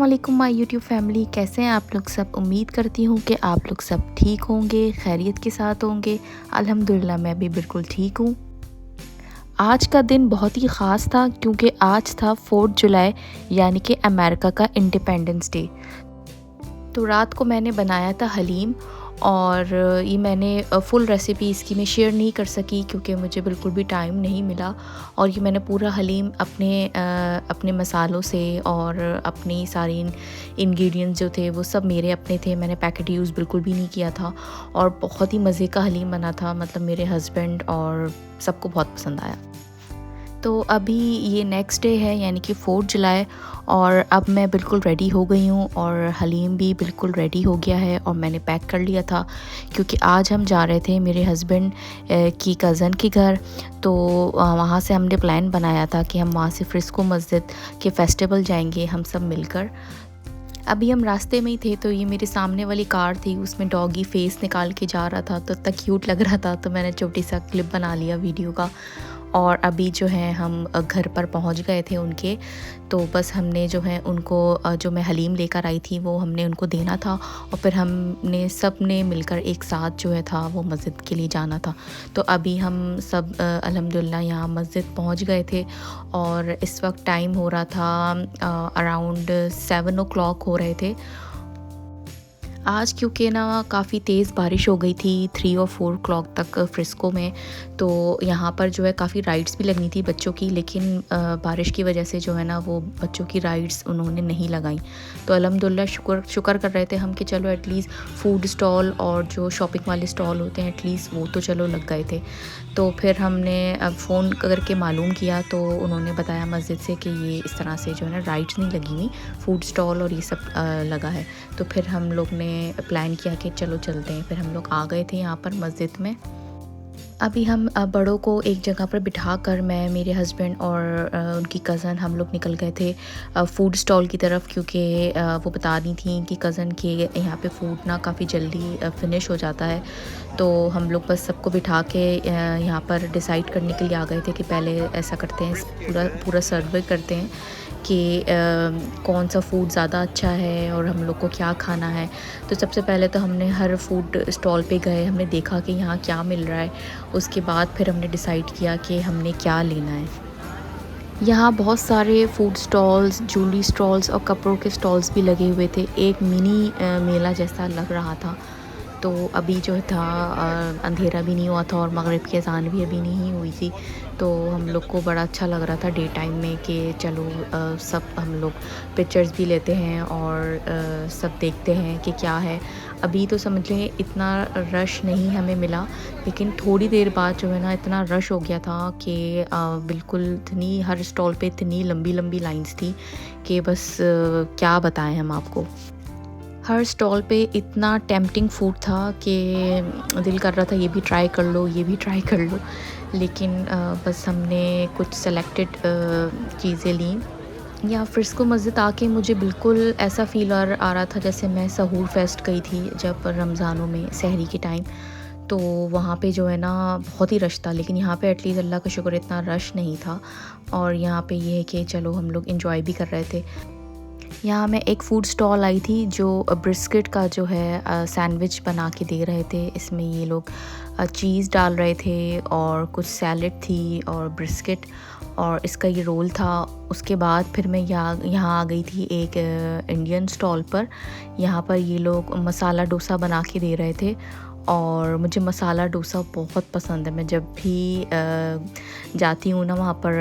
वालेकुम my YouTube family, कैसे हैं आप लोग सब। उम्मीद करती हूँ कि आप लोग सब ठीक होंगे, खैरियत के साथ होंगे। अल्हम्दुलिल्लाह मैं भी बिल्कुल ठीक हूँ। आज का दिन बहुत ही ख़ास था क्योंकि आज था 4 जुलाई यानी कि अमेरिका का इंडिपेंडेंस डे। तो रात को मैंने बनाया था हलीम और ये मैंने फुल रेसिपी इसकी मैं शेयर नहीं कर सकी क्योंकि मुझे बिल्कुल भी टाइम नहीं मिला। और ये मैंने पूरा हलीम अपने मसालों से और अपनी सारी इंग्रेडिएंट्स जो थे वो सब मेरे अपने थे। मैंने पैकेट यूज़ बिल्कुल भी नहीं किया था और बहुत ही मज़े का हलीम बना था। मतलब मेरे हस्बैंड और सबको बहुत पसंद आया। तो अभी ये नेक्स्ट डे है यानी कि 4 जुलाई और अब मैं बिल्कुल रेडी हो गई हूँ और हलीम भी बिल्कुल रेडी हो गया है और मैंने पैक कर लिया था क्योंकि आज हम जा रहे थे मेरे हस्बैंड की कज़न के घर। तो वहाँ से हमने प्लान बनाया था कि हम वहाँ से फ्रिस्को मस्जिद के फेस्टिवल जाएंगे हम सब मिलकर। अभी हम रास्ते में ही थे तो ये मेरे सामने वाली कार थी, उसमें डॉगी फेस निकाल के जा रहा था तो इतना क्यूट लग रहा था। तो मैंने छोटी सा क्लिप बना लिया वीडियो का। और अभी जो है हम घर पर पहुंच गए थे उनके। तो बस हमने जो है उनको जो मैं हलीम लेकर आई थी वो हमने उनको देना था और फिर हमने सब ने मिलकर एक साथ जो है था वो मस्जिद के लिए जाना था। तो अभी हम सब अल्हम्दुलिल्लाह यहाँ मस्जिद पहुँच गए थे और इस वक्त टाइम हो रहा था अराउंड 7 o'clock हो रहे थे। आज क्योंकि ना काफ़ी तेज़ बारिश हो गई थी 3 और 4 o'clock तक फ्रिस्को में। तो यहाँ पर जो है काफ़ी राइड्स भी लगनी थी बच्चों की, लेकिन बारिश की वजह से जो है ना वो बच्चों की राइड्स उन्होंने नहीं लगाई। तो अल्हम्दुलिल्लाह शुक्र कर रहे थे हम कि चलो एटलीस्ट फूड स्टॉल और जो शॉपिंग वाले स्टॉल होते हैं एटलीस्ट वो तो चलो लग गए थे। तो फिर हमने अब फ़ोन करके मालूम किया तो उन्होंने बताया मस्जिद से कि ये इस तरह से जो है ना राइड्स नहीं लगी हुई, फूड स्टॉल और ये सब लगा है। तो फिर हम लोग ने प्लान किया कि चलो चलते हैं। फिर हम लोग आ गए थे यहाँ पर मस्जिद में। अभी हम बड़ों को एक जगह पर बिठा कर मैं, मेरे हस्बैंड और उनकी कज़न हम लोग निकल गए थे फ़ूड स्टॉल की तरफ क्योंकि वो बता रही थी कि कज़न के यहाँ पे फ़ूड ना काफ़ी जल्दी फ़िनिश हो जाता है। तो हम लोग बस सबको बिठा के यहाँ पर डिसाइड करने के लिए आ गए थे कि पहले ऐसा करते हैं, पूरा पूरा सर्वे करते हैं कि कौन सा फ़ूड ज़्यादा अच्छा है और हम लोग को क्या खाना है। तो सबसे पहले तो हमने हर फूड स्टॉल पे गए, हमने देखा कि यहाँ क्या मिल रहा है। उसके बाद फिर हमने डिसाइड किया कि हमने क्या लेना है। यहाँ बहुत सारे फूड स्टॉल्स, ज्वेलरी स्टॉल्स और कपड़ों के स्टॉल्स भी लगे हुए थे। एक मिनी मेला जैसा लग रहा था। तो अभी जो था अंधेरा भी नहीं हुआ था और मगरिब की अज़ान भी अभी नहीं हुई थी। तो हम लोग को बड़ा अच्छा लग रहा था डे टाइम में कि चलो सब हम लोग पिक्चर्स भी लेते हैं और सब देखते हैं कि क्या है। अभी तो समझ लें इतना रश नहीं हमें मिला, लेकिन थोड़ी देर बाद जो है ना इतना रश हो गया था कि बिल्कुल इतनी हर स्टॉल पे इतनी लंबी लंबी लाइंस थी कि बस क्या बताएं हम आपको। हर स्टॉल पे इतना टेम्पटिंग फूड था कि दिल कर रहा था ये भी ट्राई कर लो, ये भी ट्राई कर लो। लेकिन बस हमने कुछ सेलेक्टेड चीज़ें लीं। या फ्रिस्को मस्जिद आके मुझे बिल्कुल ऐसा फ़ील आ रहा था जैसे मैं सहूर फेस्ट गई थी जब रमज़ानों में सहरी के टाइम। तो वहाँ पे जो है ना बहुत ही रश था, लेकिन यहाँ पे एटलीस्ट अल्लाह का शुक्र इतना रश नहीं था। और यहाँ पे ये है कि चलो हम लोग इंजॉय भी कर रहे थे। यहाँ मैं एक फ़ूड स्टॉल आई थी जो ब्रिस्किट का जो है सैंडविच बना के दे रहे थे। इसमें ये लोग चीज़ डाल रहे थे और कुछ सैलेड थी और ब्रिस्किट और इसका ये रोल था। उसके बाद फिर मैं यहाँ आ गई थी एक इंडियन स्टॉल पर। यहाँ पर ये लोग मसाला डोसा बना के दे रहे थे और मुझे मसाला डोसा बहुत पसंद है। मैं जब भी जाती हूँ ना वहाँ पर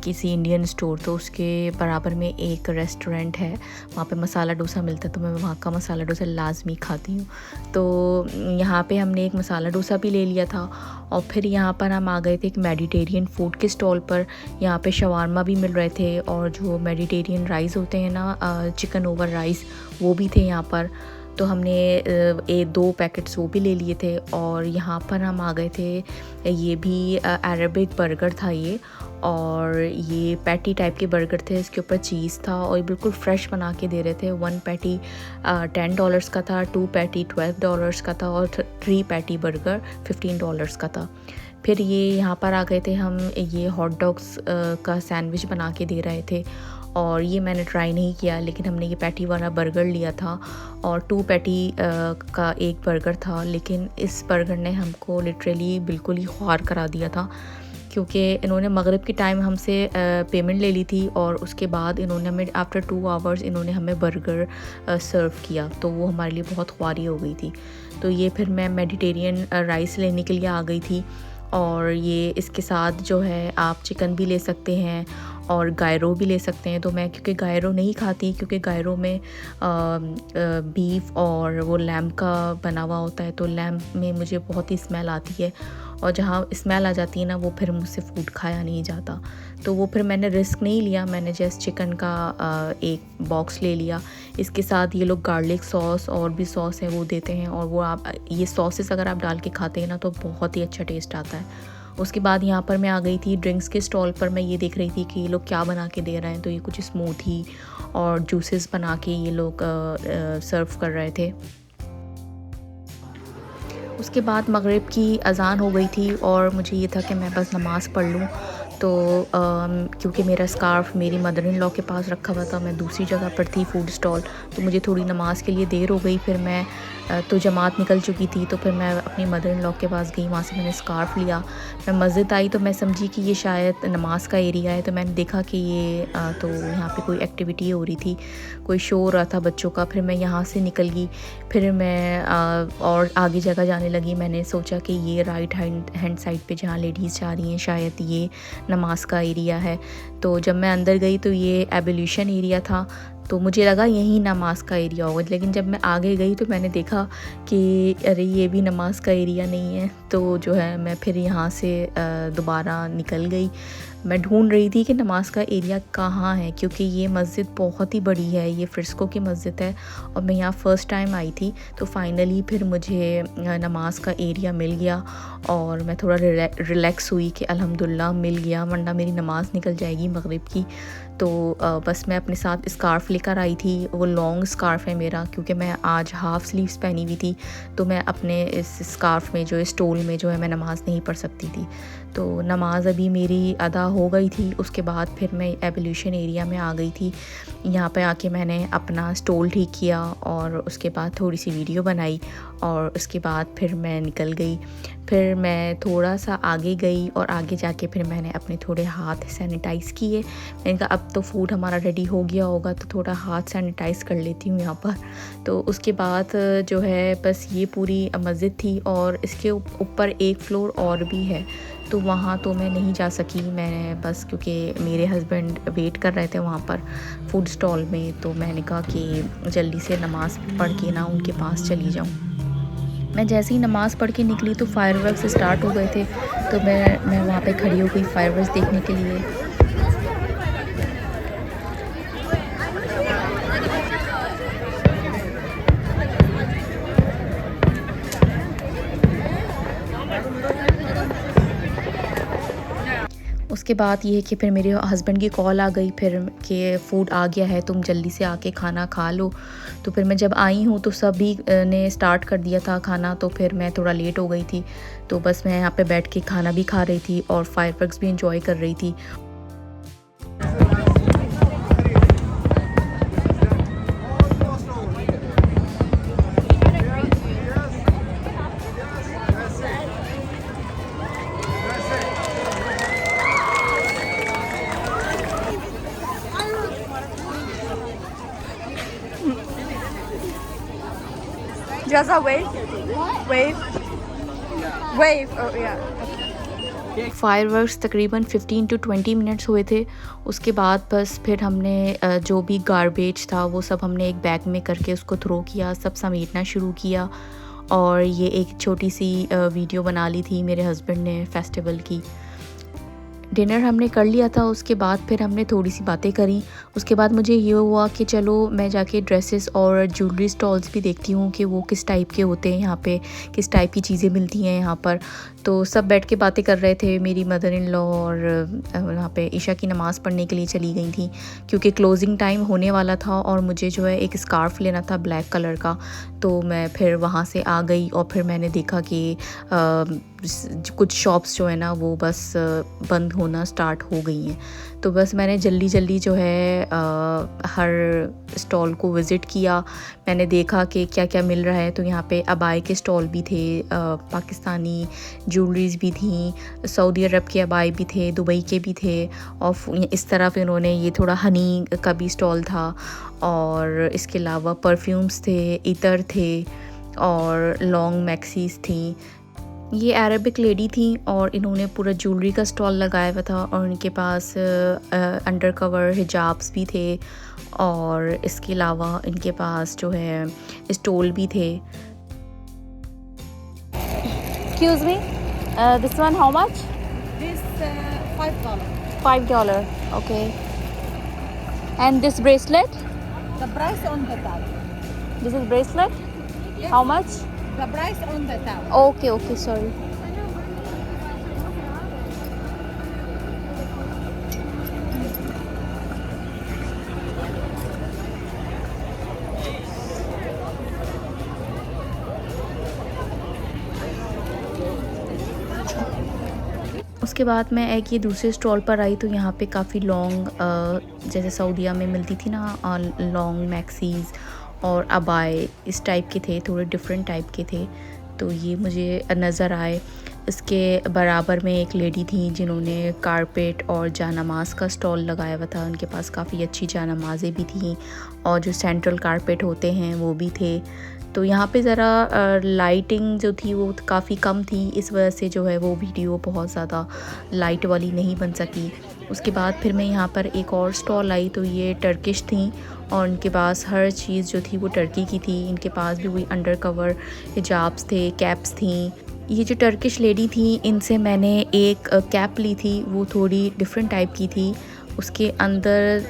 किसी इंडियन स्टोर, तो उसके बराबर में एक रेस्टोरेंट है, वहाँ पे मसाला डोसा मिलता है तो मैं वहाँ का मसाला डोसा लाजमी खाती हूँ। तो यहाँ पे हमने एक मसाला डोसा भी ले लिया था और फिर यहाँ पर हम आ गए थे एक मेडिटेरियन फूड के स्टॉल पर। यहाँ पे शवारमा भी मिल रहे थे और जो मेडिटेरियन राइस होते हैं ना, चिकन ओवर राइस, वो भी थे यहाँ पर। तो हमने 2 पैकेट्स वो भी ले लिए थे। और यहाँ पर हम आ गए थे, ये भी अरबिक बर्गर था ये, और ये पैटी टाइप के बर्गर थे, इसके ऊपर चीज़ था और ये बिल्कुल फ्रेश बना के दे रहे थे। 1 पैटी $10 का था, 2 पैटी $12 का था और 3 पैटी बर्गर $15 का था। फिर ये यहाँ पर आ गए थे हम, ये हॉट डॉग्स का सैंडविच बना के दे रहे थे और ये मैंने ट्राई नहीं किया, लेकिन हमने ये पैटी वाला बर्गर लिया था और 2 पैटी का एक बर्गर था। लेकिन इस बर्गर ने हमको लिटरली बिल्कुल ही ख्वार करा दिया था, क्योंकि इन्होंने मगरिब के टाइम हमसे पेमेंट ले ली थी और उसके बाद इन्होंने हमें आफ्टर 2 आवर्स इन्होंने हमें बर्गर सर्व किया, तो वो हमारे लिए बहुत ख्वारी हो गई थी। तो ये फिर मैं मेडिटेरियन राइस लेने के लिए आ गई थी, और ये इसके साथ जो है आप चिकन भी ले सकते हैं और गायरो भी ले सकते हैं। तो मैं क्योंकि गायरो नहीं खाती, क्योंकि गायरो में बीफ और वो लैम्ब का बना हुआ होता है, तो लैम्ब में मुझे बहुत ही स्मेल आती है, और जहाँ स्मेल आ जाती है ना, वो फिर मुझसे फ़ूड खाया नहीं जाता। तो वो फिर मैंने रिस्क नहीं लिया, मैंने जस्ट चिकन का एक बॉक्स ले लिया। इसके साथ ये लोग गार्लिक सॉस और भी सॉस है वो देते हैं, और वो आप ये सॉसेस अगर आप डाल के खाते हैं ना तो बहुत ही अच्छा टेस्ट आता है। उसके बाद यहाँ पर मैं आ गई थी ड्रिंक्स के स्टॉल पर। मैं ये देख रही थी कि ये लोग क्या बना के दे रहे हैं, तो ये कुछ स्मूथी और जूसेस बना के ये लोग सर्व कर रहे थे। उसके बाद मगरिब की अज़ान हो गई थी और मुझे ये था कि मैं बस नमाज़ पढ़ लूँ। तो क्योंकि मेरा स्कार्फ़ मेरी मदर इन लॉ के पास रखा हुआ था, मैं दूसरी जगह पर थी फूड स्टॉल, तो मुझे थोड़ी नमाज़ के लिए देर हो गई। फिर मैं तो जमात निकल चुकी थी, तो फिर मैं अपनी मदर इन लॉ के पास गई, वहाँ से मैंने स्कार्फ़ लिया। मैं मस्जिद आई तो मैं समझी कि ये शायद नमाज का एरिया है, तो मैंने देखा कि ये तो यहाँ पे कोई एक्टिविटी हो रही थी, कोई शो हो रहा था बच्चों का। फिर मैं यहाँ से निकल गई, फिर मैं और आगे जगह जाने लगी। मैंने सोचा कि ये राइट हैंड साइड पे जहाँ लेडीज़ जा रही हैं शायद ये नमाज का एरिया है। तो जब मैं अंदर गई तो ये एबोल्यूशन एरिया था, तो मुझे लगा यही नमाज का एरिया होगा, लेकिन जब मैं आगे गई तो मैंने देखा कि अरे ये भी नमाज का एरिया नहीं है। तो जो है मैं फिर यहाँ से दोबारा निकल गई। मैं ढूंढ रही थी कि नमाज का एरिया कहाँ है, क्योंकि ये मस्जिद बहुत ही बड़ी है, ये फ्रिस्को की मस्जिद है और मैं यहाँ फ़र्स्ट टाइम आई थी। तो फाइनली फिर मुझे नमाज का एरिया मिल गया और मैं थोड़ा रिलैक्स हुई कि अल्हम्दुलिल्लाह मिल गया, वरना मेरी नमाज़ निकल जाएगी मगरिब की। तो बस मैं अपने साथ स्कार्फ़ लेकर आई थी, वो लॉन्ग स्कार्फ़ है मेरा, क्योंकि मैं आज हाफ़ स्लीव्स पहनी हुई थी, तो मैं अपने इस स्कार्फ़ में जो स्टोल में जो है मैं नमाज़ नहीं पढ़ सकती थी। तो नमाज़ अभी मेरी अदा हो गई थी। उसके बाद फिर मैं एवोल्यूशन एरिया में आ गई थी। यहाँ पे आके मैंने अपना स्टोल ठीक किया और उसके बाद थोड़ी सी वीडियो बनाई और उसके बाद फिर मैं निकल गई। फिर मैं थोड़ा सा आगे गई और आगे जाके फिर मैंने अपने थोड़े हाथ सैनिटाइज़ किए। मैंने कहा अब तो फूड हमारा रेडी हो गया होगा, तो थोड़ा हाथ सैनिटाइज़ कर लेती हूँ यहाँ पर। तो उसके बाद जो है बस ये पूरी मस्जिद थी और इसके ऊपर एक फ्लोर और भी है, तो वहाँ तो मैं नहीं जा सकी। मैं बस क्योंकि मेरे हस्बैंड वेट कर रहे थे वहाँ पर फूड स्टॉल में, तो मैंने कहा कि जल्दी से नमाज़ पढ़ के ना उनके पास चली जाऊँ। मैं जैसे ही नमाज़ पढ़ के निकली तो फायरवर्क्स स्टार्ट हो गए थे, तो मैं वहाँ पे खड़ी हो गई फायरवर्क्स देखने के लिए। उसके बाद ये है कि फिर मेरे हस्बैंड की कॉल आ गई फिर कि फ़ूड आ गया है, तुम जल्दी से आके खाना खा लो। तो फिर मैं जब आई हूँ तो सभी ने स्टार्ट कर दिया था खाना, तो फिर मैं थोड़ा लेट हो गई थी। तो बस मैं यहाँ पे बैठ के खाना भी खा रही थी और फायरवर्क्स भी इंजॉय कर रही थी। Just a wave? Wave? Wave, oh yeah. Fireworks तकरीबन 15 to 20 मिनट्स हुए थे। उसके बाद बस फिर हमने जो भी गार्बेज था वो सब हमने एक बैग में करके उसको थ्रो किया, सब समेटना शुरू किया। और ये एक छोटी सी वीडियो बना ली थी मेरे हस्बैंड ने फेस्टिवल की। डिनर हमने कर लिया था, उसके बाद फिर हमने थोड़ी सी बातें करी। उसके बाद मुझे ये हुआ कि चलो मैं जाके ड्रेसेस और ज्वेलरी स्टॉल्स भी देखती हूँ कि वो किस टाइप के होते हैं यहाँ पे, किस टाइप की चीज़ें मिलती हैं यहाँ पर। तो सब बैठ के बातें कर रहे थे। मेरी मदर इन लॉ और वहाँ पे ईशा की नमाज़ पढ़ने के लिए चली गई थी, क्योंकि क्लोजिंग टाइम होने वाला था और मुझे जो है एक स्कार्फ़ लेना था ब्लैक कलर का। तो मैं फिर वहाँ से आ गई और फिर मैंने देखा कि कुछ शॉप्स जो है ना वो बस बंद होना स्टार्ट हो गई हैं। तो बस मैंने जल्दी जल्दी जो है हर स्टॉल को विज़िट किया। मैंने देखा कि क्या क्या मिल रहा है। तो यहाँ पे अबाए के स्टॉल भी थे, पाकिस्तानी ज्वेलरीज भी थी, सऊदी अरब के अबाए भी थे, दुबई के भी थे, और इस तरफ इन्होंने ये थोड़ा हनी का भी स्टॉल था, और इसके अलावा परफ्यूम्स थे, इतर थे और लॉन्ग मैक्सीज थी। ये अरबिक लेडी थी और इन्होंने पूरा ज्वेलरी का स्टॉल लगाया हुआ था, और उनके पास अंडर कवर हिजाब्स भी थे, और इसके अलावा इनके पास जो है स्टॉल भी थे। Excuse me, this one how much? This $5. $5. Okay. And this bracelet? The price on the top. This is bracelet? Yes. How much? The price on the top. Okay, okay, sorry. उसके बाद मैं एक ये दूसरे stall पर आई, तो यहाँ पे काफ़ी लॉन्ग जैसे सऊदीया में मिलती थी ना लॉन्ग मैक्सीज़ और अबाए, इस टाइप के थे, थोड़े डिफरेंट टाइप के थे। तो ये मुझे नज़र आए। इसके बराबर में एक लेडी थी जिन्होंने कारपेट और जानमाज़ का स्टॉल लगाया हुआ था। उनके पास काफ़ी अच्छी जानमाज़ें भी थी और जो सेंट्रल कारपेट होते हैं वो भी थे। तो यहाँ पे ज़रा लाइटिंग जो थी वो काफ़ी कम थी, इस वजह से जो है वो वीडियो बहुत ज़्यादा लाइट वाली नहीं बन सकी। उसके बाद फिर मैं यहाँ पर एक और स्टॉल आई, तो ये टर्किश थी और इनके पास हर चीज़ जो थी वो टर्की की थी। इनके पास भी वही अंडर कवर हिजाब्स थे, कैप्स थी। ये जो टर्किश लेडी थी इनसे मैंने एक कैप ली थी, वो थोड़ी डिफरेंट टाइप की थी। उसके अंदर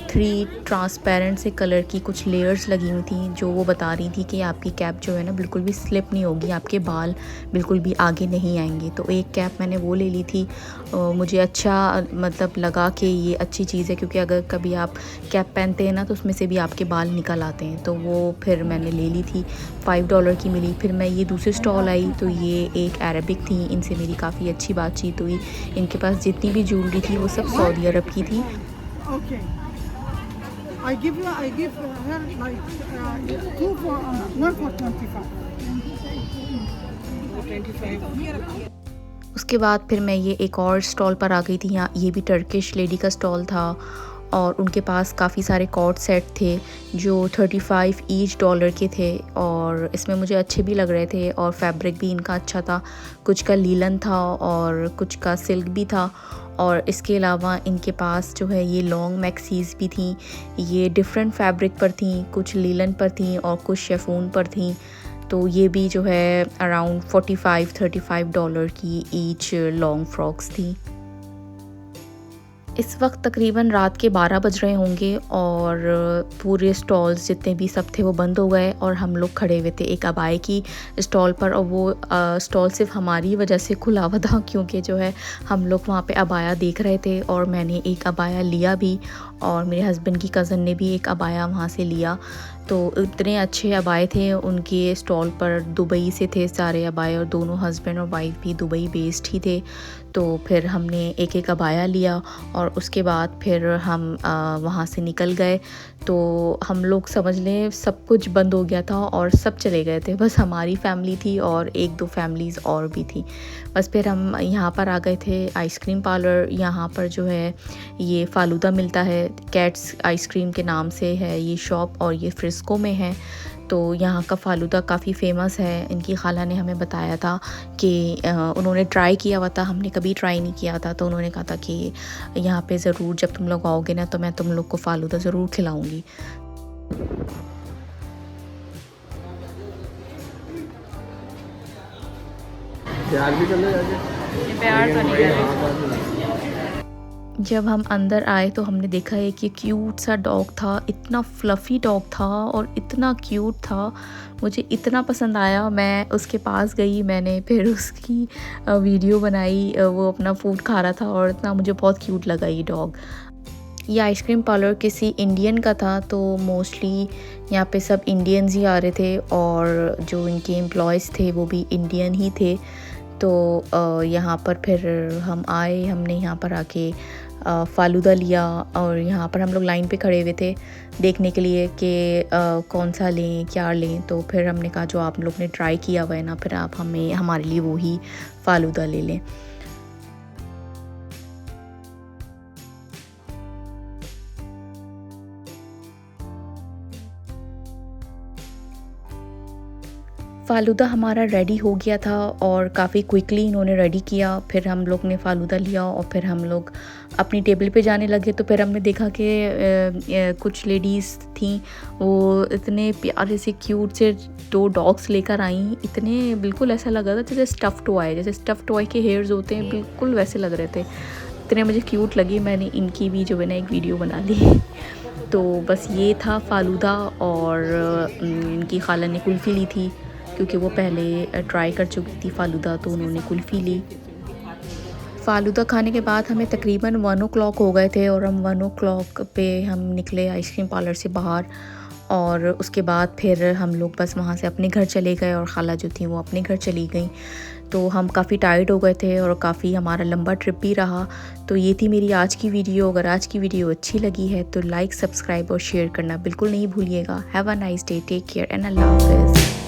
3 ट्रांसपेरेंट से कलर की कुछ लेयर्स लगी हुई थी, जो वो बता रही थी कि आपकी कैप जो है ना बिल्कुल भी स्लिप नहीं होगी, आपके बाल बिल्कुल भी आगे नहीं आएंगे। तो एक कैप मैंने वो ले ली थी। मुझे अच्छा मतलब लगा कि ये अच्छी चीज़ है, क्योंकि अगर कभी आप कैप पहनते हैं ना तो उसमें से भी आपके बाल निकल आते हैं। तो वो फिर मैंने ले ली थी, $5 की मिली। फिर मैं ये दूसरे स्टॉल आई, तो ये एक अरबिक थी, इनसे मेरी काफ़ी अच्छी बातचीत हुई। इनके पास जितनी भी ज्वेलरी थी वो सब सऊदी अरब की थी। Okay. I give her like 2 for 1 for 25. 25. उसके बाद फिर मैं ये एक और स्टॉल पर आ गई थी। यहाँ ये भी टर्किश लेडी का स्टॉल था और उनके पास काफ़ी सारे कॉर्ड सेट थे जो $35 ईच के थे, और इसमें मुझे अच्छे भी लग रहे थे और फैब्रिक भी इनका अच्छा था। कुछ का लीलन था और कुछ का सिल्क भी था, और इसके अलावा इनके पास जो है ये लॉन्ग मैक्सीज़ भी थी। ये डिफरेंट फैब्रिक पर थी, कुछ लीलन पर थी और कुछ शेफून पर थी। तो ये भी जो है अराउंड $35 की ईच लॉन्ग फ्रॉक्स थी। इस वक्त तकरीबन रात के 12 बज रहे होंगे और पूरे स्टॉल्स जितने भी सब थे वो बंद हो गए, और हम लोग खड़े हुए थे एक अबाए की स्टॉल पर, और वो स्टॉल सिर्फ हमारी वजह से खुला हुआ था, क्योंकि जो है हम लोग वहाँ पे अबाया देख रहे थे और मैंने एक अबाया लिया भी, और मेरे हस्बैंड की कज़न ने भी एक अबाया वहाँ से लिया। तो इतने अच्छे अबाए थे उनके स्टॉल पर, दुबई से थे सारे अबाए, और दोनों हस्बैंड और वाइफ भी दुबई बेस्ड ही थे। तो फिर हमने एक एक अबाया लिया और उसके बाद फिर हम वहाँ से निकल गए। तो हम लोग समझ लें सब कुछ बंद हो गया था और सब चले गए थे, बस हमारी फैमिली थी और 1-2 फैमिलीज़ और भी थी। बस फिर हम यहाँ पर आ गए थे आइसक्रीम पार्लर। यहाँ पर जो है ये फ़ालूदा मिलता है, कैट्स आइसक्रीम के नाम से है ये शॉप, और ये फ्रिस्को में है। तो यहाँ का फ़ालूदा काफ़ी फ़ेमस है। इनकी खाला ने हमें बताया था कि उन्होंने ट्राई किया हुआ था, हमने कभी ट्राई नहीं किया था। तो उन्होंने कहा था कि यहाँ पे ज़रूर जब तुम लोग आओगे ना तो मैं तुम लोग को फ़ालूदा ज़रूर खिलाऊँगी। प्यार भी कर लो जाके। प्यार तो नहीं। जब हम अंदर आए तो हमने देखा है कि क्यूट सा डॉग था, इतना फ्लफ़ी डॉग था और इतना क्यूट था, मुझे इतना पसंद आया। मैं उसके पास गई, मैंने फिर उसकी वीडियो बनाई, वो अपना फूड खा रहा था और इतना मुझे बहुत क्यूट लगा ये डॉग। ये आइसक्रीम पार्लर किसी इंडियन का था, तो मोस्टली यहाँ पे सब इंडियंस ही आ रहे थे और जो इनके एम्प्लॉयज़ थे वो भी इंडियन ही थे। तो यहाँ पर फिर हम आए, हमने यहाँ पर आके फ़ालूदा लिया और यहाँ पर हम लोग लाइन पे खड़े हुए थे देखने के लिए कि कौन सा लें, क्या लें। तो फिर हमने कहा जो आप लोग ने ट्राई किया हुआ है ना, फिर आप हमारे लिए वो ही फ़ालूदा ले लें। फ़ालूदा हमारा रेडी हो गया था और काफ़ी क्विकली इन्होंने रेडी किया। फिर हम लोग ने फ़ालूदा लिया और फिर हम लोग अपनी टेबल पे जाने लगे। तो फिर हमने देखा कि कुछ लेडीज़ थीं, वो इतने प्यारे से क्यूट से 2 डॉग्स लेकर आईं। इतने बिल्कुल ऐसा लग रहा था जैसे स्टफ़ टॉय के हेयर्स होते हैं, बिल्कुल वैसे लग रहे थे। इतने मुझे क्यूट लगी, मैंने इनकी भी जो है ना एक वीडियो बना ली। तो बस ये था फ़ालूदा और इनकी खाला ने कुल्फ़ी ली थी क्योंकि वो पहले ट्राई कर चुकी थी फ़ालूदा, तो उन्होंने कुल्फ़ी ली। फ़ालूदा खाने के बाद हमें तकरीबन 1 o'clock हो गए थे और हम 1 o'clock पे हम निकले आइसक्रीम पार्लर से बाहर और उसके बाद फिर हम लोग बस वहाँ से अपने घर चले गए और खाला जो थी वो अपने घर चली गई। तो हम काफ़ी टायर्ड हो गए थे और काफ़ी हमारा लंबा ट्रिप भी रहा। तो ये थी मेरी आज की वीडियो। अगर आज की वीडियो अच्छी लगी है तो लाइक, सब्सक्राइब और शेयर करना बिल्कुल नहीं भूलिएगा। Have a nice day, take care and अल्लाह हाफ़िज़।